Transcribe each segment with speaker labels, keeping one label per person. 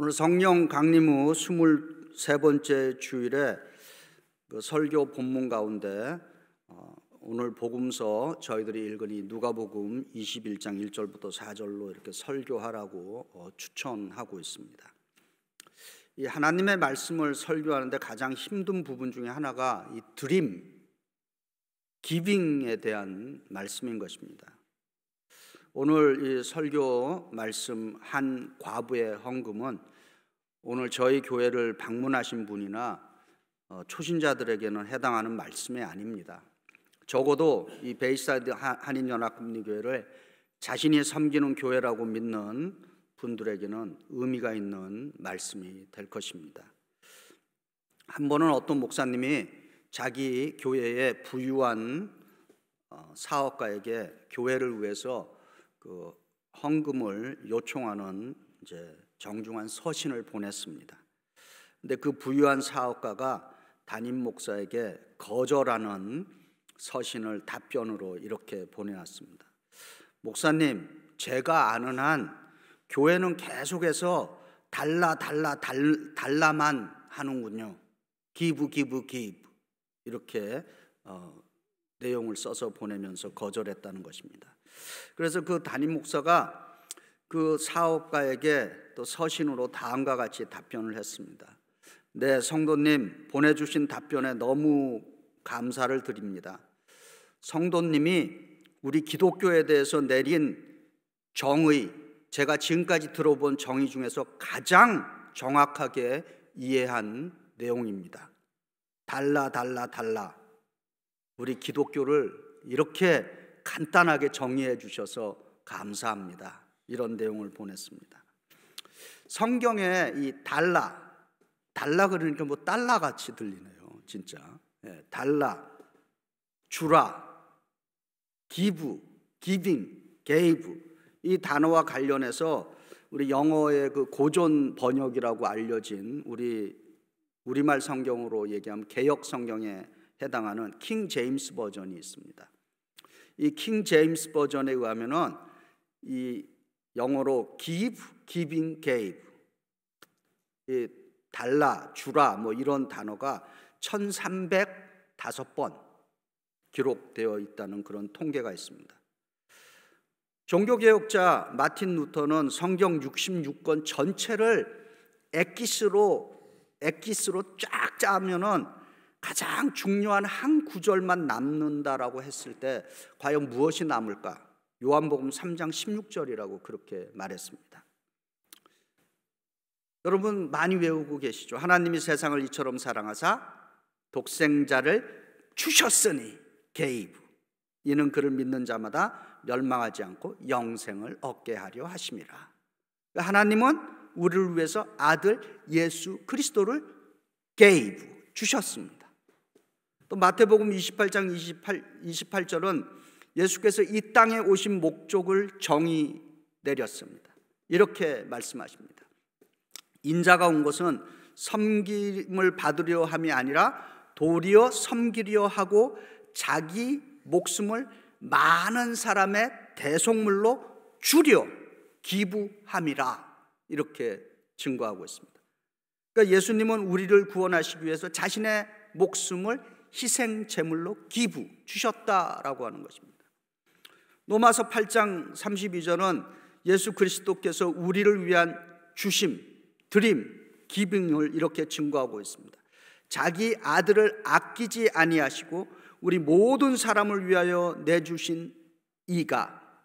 Speaker 1: 오늘 성령 강림 후 23번째 주일에 설교 본문 가운데 오늘 복음서 저희들이 읽으니 누가복음 21장 1절부터 4절로 이렇게 설교하라고 추천하고 있습니다. 이 하나님의 말씀을 설교하는데 가장 힘든 부분 중에 하나가 이 드림, 기빙에 대한 말씀인 것입니다. 오늘 이 설교 말씀 한 과부의 헌금은 오늘 저희 교회를 방문하신 분이나 초신자들에게는 해당하는 말씀이 아닙니다. 적어도 이 베이사이드 한인연합금리교회를 자신이 섬기는 교회라고 믿는 분들에게는 의미가 있는 말씀이 될 것입니다. 한 번은 어떤 목사님이 자기 교회의 부유한 사업가에게 교회를 위해서 그 헌금을 요청하는 정중한 서신을 보냈습니다. 근데 그 부유한 사업가가 담임 목사에게 거절하는 서신을 답변으로 이렇게 보내왔습니다. 목사님, 제가 아는 한 교회는 계속해서 달라만 하는군요. 기브 이렇게 내용을 써서 보내면서 거절했다는 것입니다. 그래서 그 담임 목사가 그 사업가에게 또 서신으로 다음과 같이 답변을 했습니다. 네, 성도님, 보내주신 답변에 너무 감사를 드립니다. 성도님이 우리 기독교에 대해서 내린 정의, 제가 지금까지 들어본 정의 중에서 가장 정확하게 이해한 내용입니다. 달라. 우리 기독교를 이렇게 간단하게 정의해 주셔서 감사합니다. 이런 내용을 보냈습니다. 성경에 이 달라 그러니까 뭐 달러같이 들리네요. 진짜. 달라, 주라, giving, gave 이 단어와 관련해서 우리 영어의 그 고전 번역이라고 알려진 우리말 성경으로 얘기하면 개역 성경에 해당하는 킹 제임스 버전이 있습니다. 이 킹 제임스 버전에 의하면은 이 영어로 give, giving, gave 이 달라, 주라 뭐 이런 단어가 1305번 기록되어 있다는 그런 통계가 있습니다. 종교개혁자 마틴 루터는 성경 66권 전체를 엑기스로 쫙 짜면은 가장 중요한 한 구절만 남는다라고 했을 때 과연 무엇이 남을까? 요한복음 3장 16절이라고 그렇게 말했습니다. 여러분 많이 외우고 계시죠? 하나님이 세상을 이처럼 사랑하사 독생자를 주셨으니 gave 이는 그를 믿는 자마다 멸망하지 않고 영생을 얻게 하려 하심이라. 하나님은 우리를 위해서 아들 예수 그리스도를 gave 주셨습니다. 또 마태복음 28장 28절은 예수께서 이 땅에 오신 목적을 정의 내렸습니다. 이렇게 말씀하십니다. 인자가 온 것은 섬김을 받으려 함이 아니라 도리어 섬기려 하고 자기 목숨을 많은 사람의 대속물로 주려 기부함이라 이렇게 증거하고 있습니다. 그러니까 예수님은 우리를 구원하시기 위해서 자신의 목숨을 희생 제물로 기부 주셨다라고 하는 것입니다. 로마서 8장 32절은 예수 그리스도께서 우리를 위한 주심, 드림, 기빙을 이렇게 증거하고 있습니다. 자기 아들을 아끼지 아니하시고 우리 모든 사람을 위하여 내주신 이가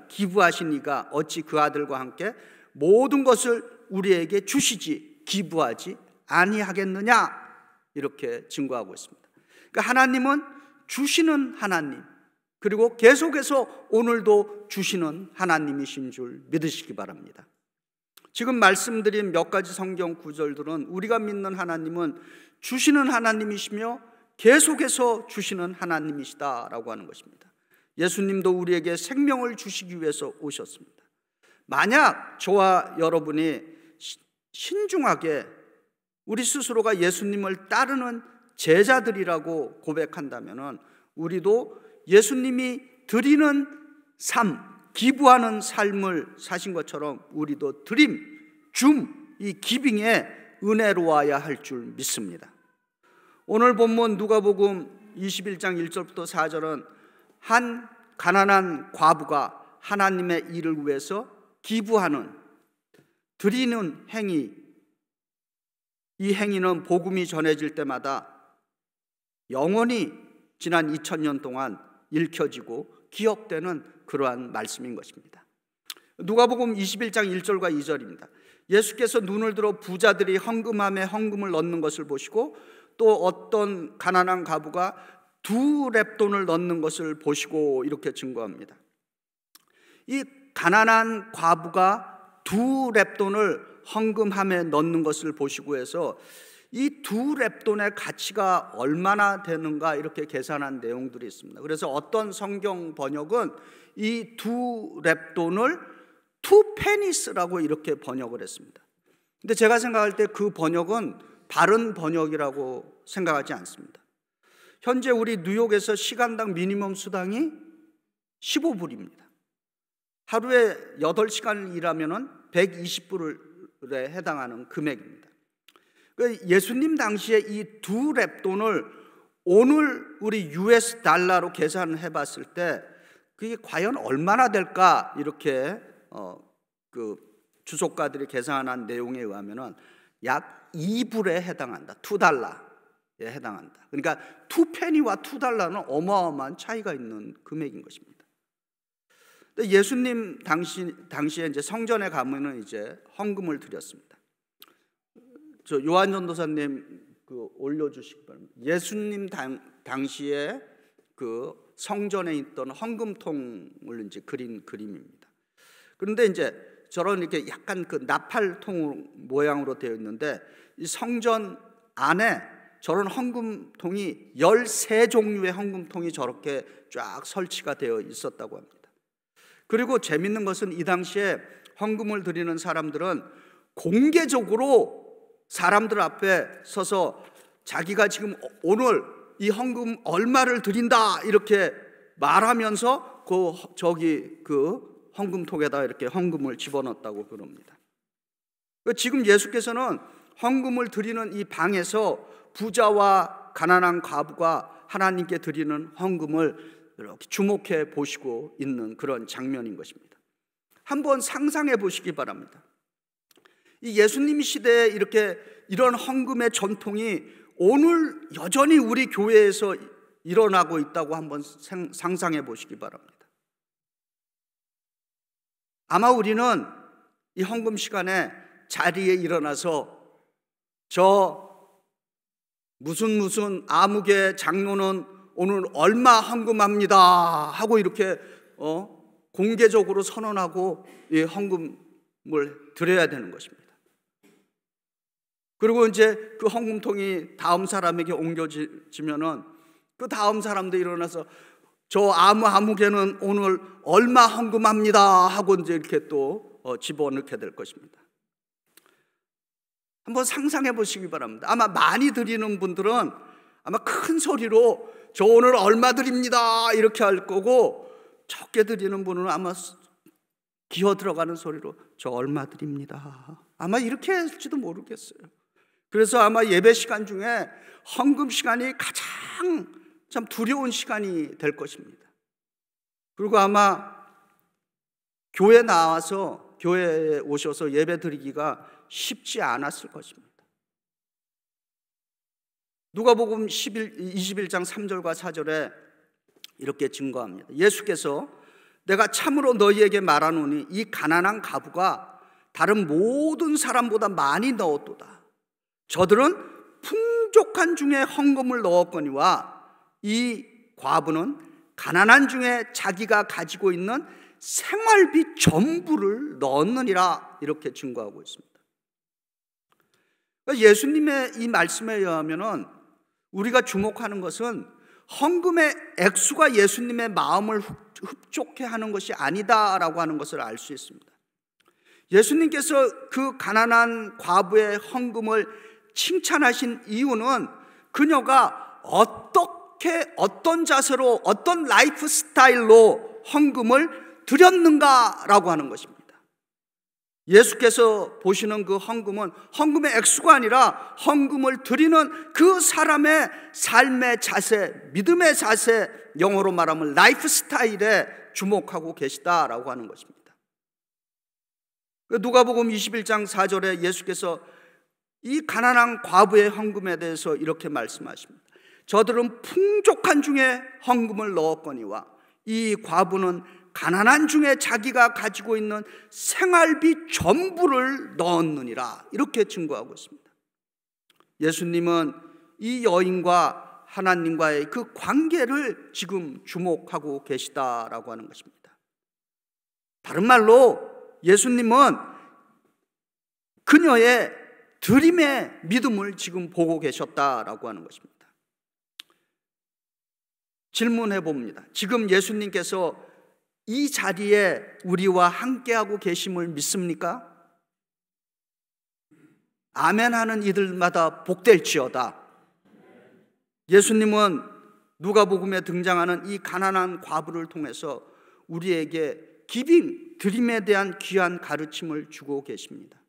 Speaker 1: 기부하신 이가 어찌 그 아들과 함께 모든 것을 우리에게 주시지 기부하지 아니하겠느냐 이렇게 증거하고 있습니다. 그러니까 하나님은 주시는 하나님, 그리고 계속해서 오늘도 주시는 하나님이신 줄 믿으시기 바랍니다. 지금 말씀드린 몇 가지 성경 구절들은 우리가 믿는 하나님은 주시는 하나님이시며 계속해서 주시는 하나님이시다라고 하는 것입니다. 예수님도 우리에게 생명을 주시기 위해서 오셨습니다. 만약 저와 여러분이 신중하게 우리 스스로가 예수님을 따르는 제자들이라고 고백한다면 우리도 예수님이 드리는 삶, 기부하는 삶을 사신 것처럼 우리도 드림, 이 기빙에 은혜로워야 할 줄 믿습니다. 오늘 본문 누가복음 21장 1절부터 4절은 한 가난한 과부가 하나님의 일을 위해서 기부하는, 드리는 행위, 이 행위는 복음이 전해질 때마다 영원히 지난 2000년 동안 읽혀지고 기억되는 그러한 말씀인 것입니다. 누가복음 21장 1절과 2절입니다. 예수께서 눈을 들어 부자들이 헌금함에 헌금을 넣는 것을 보시고 또 어떤 가난한 과부가 2렙돈을 넣는 것을 보시고 이렇게 증거합니다. 이 가난한 과부가 2렙돈을 헌금함에 넣는 것을 보시고 해서 이 2렙돈의 가치가 얼마나 되는가 이렇게 계산한 내용들이 있습니다. 그래서 어떤 성경 번역은 이 2렙돈을 2페니스라고 이렇게 번역을 했습니다. 근데 제가 생각할 때 그 번역은 바른 번역이라고 생각하지 않습니다. 현재 우리 뉴욕에서 시간당 미니멈 수당이 15불입니다. 하루에 8시간을 일하면 120불에 해당하는 금액입니다. 예수님 당시에 이 2렙돈을 오늘 우리 US 달러로 계산해 봤을 때 그게 과연 얼마나 될까 이렇게 그 주석가들이 계산한 내용에 의하면 약 2불에 해당한다. 2달러에 해당한다. 그러니까 2페니와 2달러는 어마어마한 차이가 있는 금액인 것입니다. 예수님 당시에 이제 성전에 가면은 이제 헌금을 드렸습니다. 저 요한 전도사님 그 올려주시기 바랍니다. 예수님 당시에 그 성전에 있던 헌금통을 이제 그린 그림입니다. 그런데 이제 저런 이렇게 약간 그 나팔통 모양으로 되어 있는데 이 성전 안에 저런 헌금통이 13종류의 헌금통이 저렇게 쫙 설치가 되어 있었다고 합니다. 그리고 재밌는 것은 이 당시에 헌금을 드리는 사람들은 공개적으로 사람들 앞에 서서 자기가 지금 오늘 이 헌금 얼마를 드린다 이렇게 말하면서 그 헌금통에다 이렇게 헌금을 집어넣었다고 그럽니다. 지금 예수께서는 헌금을 드리는 이 방에서 부자와 가난한 과부가 하나님께 드리는 헌금을 이렇게 주목해 보시고 있는 그런 장면인 것입니다. 한번 상상해 보시기 바랍니다. 이 예수님 시대에 이런 헌금의 전통이 오늘 여전히 우리 교회에서 일어나고 있다고 한번 상상해 보시기 바랍니다. 아마 우리는 이 헌금 시간에 자리에 일어나서 저 무슨 아무개 장로는 오늘 얼마 헌금합니다 하고 이렇게 공개적으로 선언하고 이 헌금을 드려야 되는 것입니다. 그리고 이제 그 헌금통이 다음 사람에게 옮겨지면은 그 다음 사람도 일어나서 저 아무개는 오늘 얼마 헌금합니다 하고 이제 이렇게 또 집어넣게 될 것입니다. 한번 상상해 보시기 바랍니다. 아마 많이 드리는 분들은 아마 큰 소리로 저 오늘 얼마 드립니다 이렇게 할 거고, 적게 드리는 분은 아마 기어 들어가는 소리로 저 얼마 드립니다 아마 이렇게 할지도 모르겠어요. 그래서 아마 예배 시간 중에 헌금 시간이 가장 참 두려운 시간이 될 것입니다. 그리고 아마 교회에 오셔서 예배 드리기가 쉽지 않았을 것입니다. 누가복음 21장 3절과 4절에 이렇게 증거합니다. 예수께서 내가 참으로 너희에게 말하노니 이 가난한 과부가 다른 모든 사람보다 많이 넣었도다. 저들은 풍족한 중에 헌금을 넣었거니와 이 과부는 가난한 중에 자기가 가지고 있는 생활비 전부를 넣었느니라 이렇게 증거하고 있습니다. 예수님의 이 말씀에 의하면 우리가 주목하는 것은 헌금의 액수가 예수님의 마음을 흡족해 하는 것이 아니다라고 하는 것을 알 수 있습니다. 예수님께서 그 가난한 과부의 헌금을 칭찬하신 이유는 그녀가 어떤 자세로 어떤 라이프 스타일로 헌금을 드렸는가라고 하는 것입니다. 예수께서 보시는 그 헌금은 헌금의 액수가 아니라 헌금을 드리는 그 사람의 삶의 자세, 믿음의 자세, 영어로 말하면 라이프 스타일에 주목하고 계시다라고 하는 것입니다. 누가복음 21장 4절에 예수께서 이 가난한 과부의 헌금에 대해서 이렇게 말씀하십니다. 저들은 풍족한 중에 헌금을 넣었거니와 이 과부는 가난한 중에 자기가 가지고 있는 생활비 전부를 넣었느니라, 이렇게 증거하고 있습니다. 예수님은 이 여인과 하나님과의 그 관계를 지금 주목하고 계시다라고 하는 것입니다. 다른 말로 예수님은 그녀의 드림의 믿음을 지금 보고 계셨다라고 하는 것입니다. 질문해 봅니다. 지금 예수님께서 이 자리에 우리와 함께하고 계심을 믿습니까? 아멘 하는 이들마다 복될지어다. 예수님은 누가복음에 등장하는 이 가난한 과부를 통해서 우리에게 기빙, 드림에 대한 귀한 가르침을 주고 계십니다.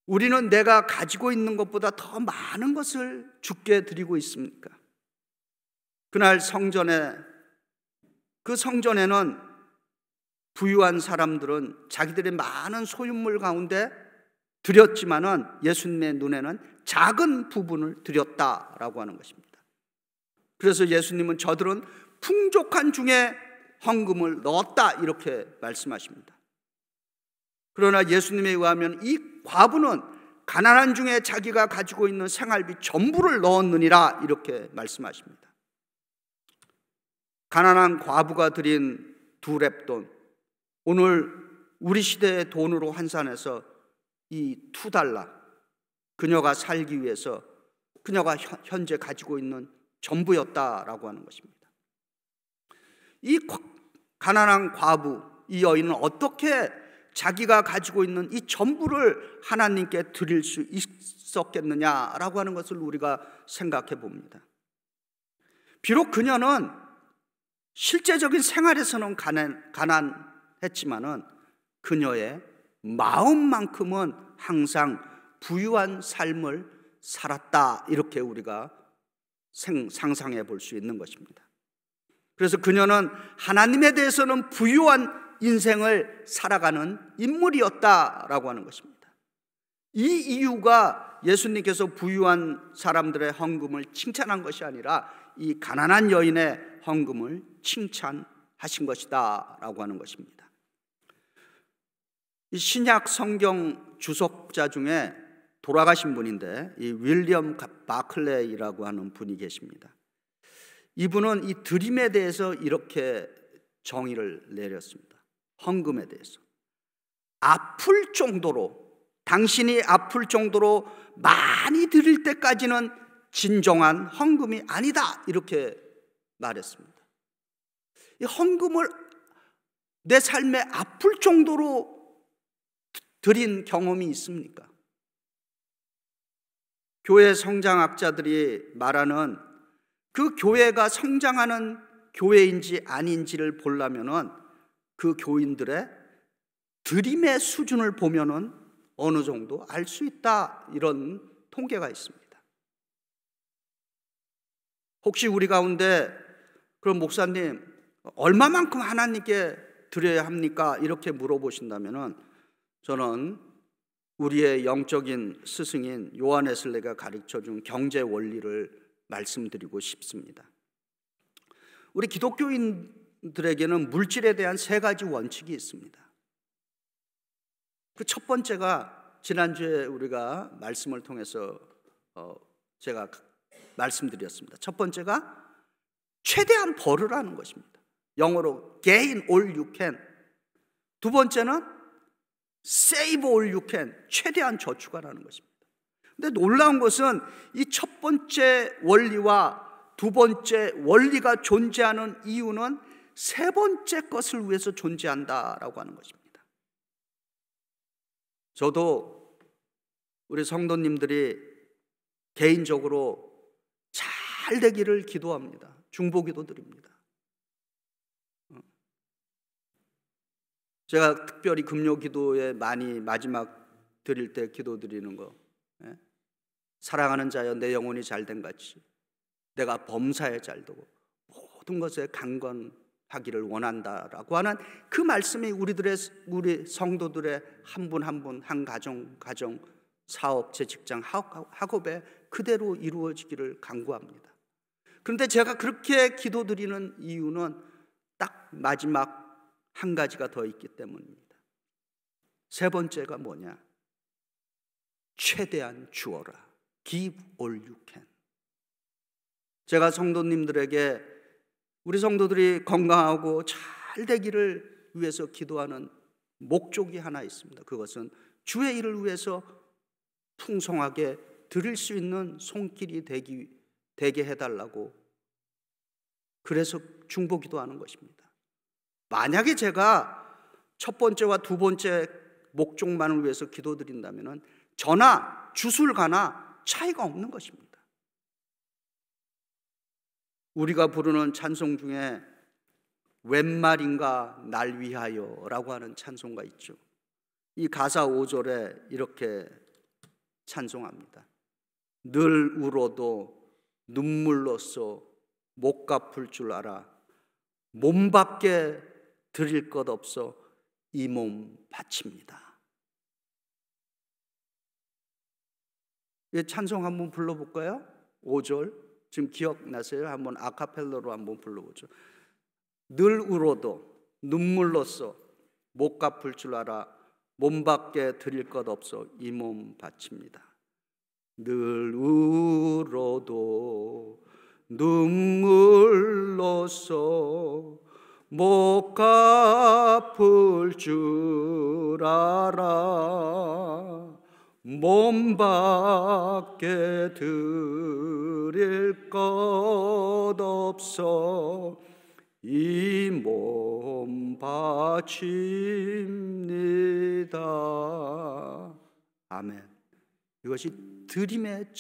Speaker 1: 우리는 내가 가지고 있는 것보다 더 많은 것을 주께 드리고 있습니까? 그날 그 성전에는 부유한 사람들은 자기들의 많은 소유물 가운데 드렸지만은 예수님의 눈에는 작은 부분을 드렸다라고 하는 것입니다. 그래서 예수님은 저들은 풍족한 중에 헌금을 넣었다, 이렇게 말씀하십니다. 그러나 예수님에 의하면 이 과부는 가난한 중에 자기가 가지고 있는 생활비 전부를 넣었느니라, 이렇게 말씀하십니다. 가난한 과부가 드린 2렙돈, 오늘 우리 시대의 돈으로 환산해서 이 $2, 그녀가 살기 위해서 그녀가 현재 가지고 있는 전부였다라고 하는 것입니다. 이 가난한 과부, 이 여인은 어떻게 자기가 가지고 있는 이 전부를 하나님께 드릴 수 있었겠느냐라고 하는 것을 우리가 생각해 봅니다. 비록 그녀는 실제적인 생활에서는 가난했지만은 그녀의 마음만큼은 항상 부유한 삶을 살았다, 이렇게 우리가 상상해 볼 수 있는 것입니다. 그래서 그녀는 하나님에 대해서는 부유한 인생을 살아가는 인물이었다라고 하는 것입니다. 이 이유가 예수님께서 부유한 사람들의 헌금을 칭찬한 것이 아니라 이 가난한 여인의 헌금을 칭찬하신 것이다 라고 하는 것입니다. 이 신약 성경 주석자 중에 돌아가신 분인데 이 윌리엄 바클레이라고 하는 분이 계십니다. 이분은 이 드림에 대해서 이렇게 정의를 내렸습니다. 헌금에 대해서 아플 정도로, 당신이 아플 정도로 많이 드릴 때까지는 진정한 헌금이 아니다, 이렇게 말했습니다. 이 헌금을 내 삶에 아플 정도로 드린 경험이 있습니까? 교회 성장학자들이 말하는 그 교회가 성장하는 교회인지 아닌지를 보려면은 그 교인들의 드림의 수준을 보면은 어느 정도 알 수 있다, 이런 통계가 있습니다. 혹시 우리 가운데 그럼 목사님 얼마만큼 하나님께 드려야 합니까? 이렇게 물어보신다면은 저는 우리의 영적인 스승인 요한 웨슬레가 가르쳐준 경제 원리를 말씀드리고 싶습니다. 우리 기독교인들에게는 물질에 대한 3가지 원칙이 있습니다. 그 첫 번째가 지난주에 우리가 말씀을 통해서 제가 말씀드렸습니다. 첫 번째가 최대한 벌으라는 것입니다. 영어로 gain all you can. 두 번째는 save all you can. 최대한 저축하라는 것입니다. 근데 놀라운 것은 이 첫 번째 원리와 두 번째 원리가 존재하는 이유는 세 번째 것을 위해서 존재한다라고 하는 것입니다. 저도 우리 성도님들이 개인적으로 잘 되기를 기도합니다. 중보기도 드립니다. 제가 특별히 금요 기도에 많이 마지막 드릴 때 기도 드리는 거, 사랑하는 자여 내 영혼이 잘된 같이 내가 범사에 잘되고 모든 것에 강건하기를 원한다라고 하는 그 말씀이 우리 성도들의 한 분 한 분, 한 가정 사업, 제 직장, 학업에 그대로 이루어지기를 간구합니다. 그런데 제가 그렇게 기도드리는 이유는 딱 마지막 한 가지가 더 있기 때문입니다. 세 번째가 뭐냐? 최대한 주어라. Give all you can. 제가 성도님들에게 우리 성도들이 건강하고 잘 되기를 위해서 기도하는 목적이 하나 있습니다. 그것은 주의 일을 위해서 풍성하게 드릴 수 있는 손길이 되게 해달라고, 그래서 중보기도하는 것입니다. 만약에 제가 첫 번째와 두 번째 목적만을 위해서 기도드린다면 저나 주술가나 차이가 없는 것입니다. 우리가 부르는 찬송 중에 웬 말인가 날 위하여 라고 하는 찬송가 있죠. 이 가사 5절에 이렇게 찬송합니다. 늘 울어도 눈물로써 못 갚을 줄 알아 몸밖에 드릴 것 없어 이 몸 바칩니다. 이 찬송 한번 불러볼까요? 5절 지금 기억나세요? 한번 아카펠라로 한번 불러보죠. 늘 울어도 눈물로써 못 갚을 줄 알아 몸밖에 드릴 것 없어 이 몸 바칩니다. 늘 울어도 눈물로써 못 갚을 줄 알아 몸밖에 드릴 것 없어 이 몸 바칩니다. 아멘. 이것이 드림의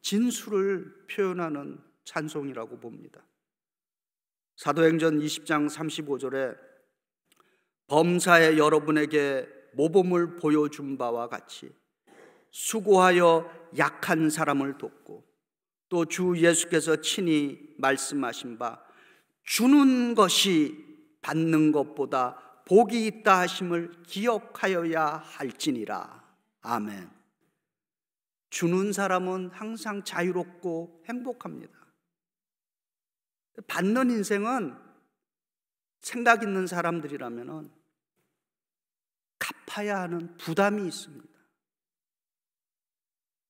Speaker 1: 진수를 표현하는 찬송이라고 봅니다. 사도행전 20장 35절에 범사에 여러분에게 모범을 보여준 바와 같이 수고하여 약한 사람을 돕고 또 주 예수께서 친히 말씀하신 바 주는 것이 받는 것보다 복이 있다 하심을 기억하여야 할지니라. 아멘. 주는 사람은 항상 자유롭고 행복합니다. 받는 인생은 생각 있는 사람들이라면 갚아야 하는 부담이 있습니다.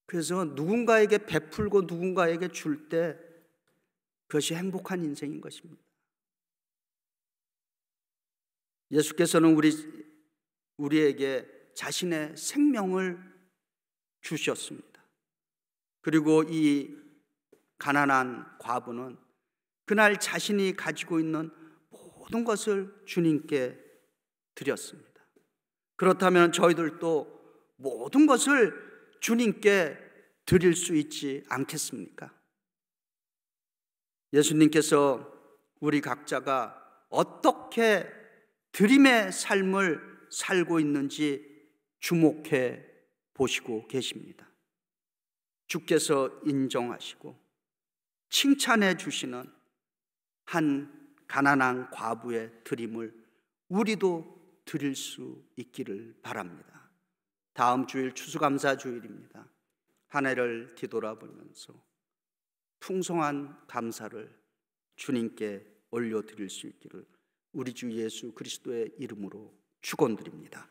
Speaker 1: 그래서 누군가에게 베풀고 누군가에게 줄 때 그것이 행복한 인생인 것입니다. 예수께서는 우리에게 자신의 생명을 주셨습니다. 그리고 이 가난한 과부는 그날 자신이 가지고 있는 모든 것을 주님께 드렸습니다. 그렇다면 저희들도 모든 것을 주님께 드릴 수 있지 않겠습니까? 예수님께서 우리 각자가 어떻게 드림의 삶을 살고 있는지 주목해 보시고 계십니다. 주께서 인정하시고 칭찬해 주시는 한 가난한 과부의 드림을 우리도 드릴 수 있기를 바랍니다. 다음 주일 추수감사 주일입니다. 한 해를 뒤돌아보면서 풍성한 감사를 주님께 올려드릴 수 있기를 우리 주 예수 그리스도의 이름으로 축원드립니다.